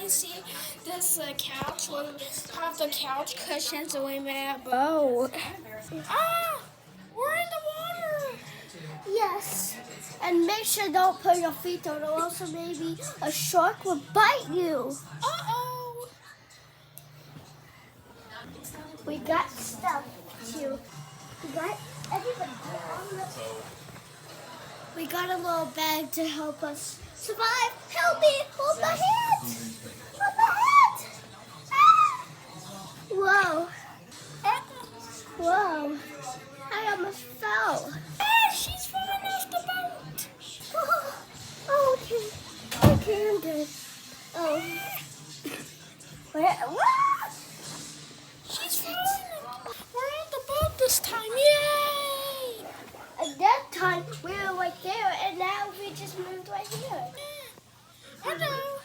can see this couch will have the couch cushions and we made a boat. Ah! We're in the water! Yes. And make sure don't put your feet on, or else maybe a shark will bite you. Uh-oh! We got stuff too. We got everybody. We got a little bag to help us survive. Help me! Hold my hand! Hold my hand! Ah! Whoa. Whoa. I almost fell. Ah, she's falling off the boat! Oh, okay. Okay, I'm good. Oh. What? She's falling! We're on the boat this time, yay! At that time, we were right there, and now we just moved right here. Hello!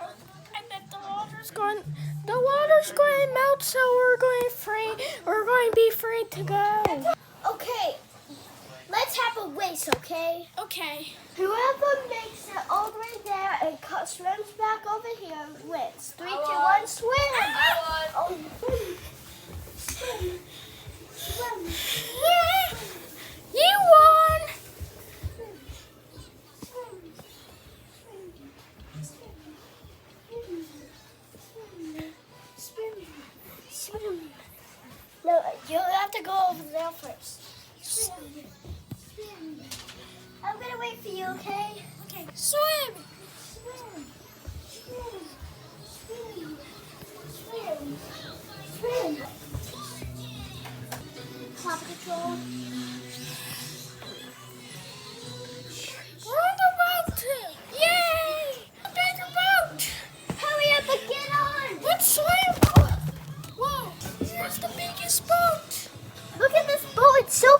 And then the water's going to melt, so we're going to be free to go. Okay, let's have a race, okay? Okay. Whoever makes it all the way there and swims back over here wins. 3, 2, 1, swim! Oh. Swim. Swim. You won! Swim. No, you have to go over there first. Swim. Swim. I'm gonna wait for you, okay? Okay, swim! Swim. Swim. Swim. Swim. Swim. Paw Patrol. We're on the boat! Yay! A bigger boat! Hurry up and get on! Let's swim! Whoa! Here's the biggest boat! Look at this boat, it's so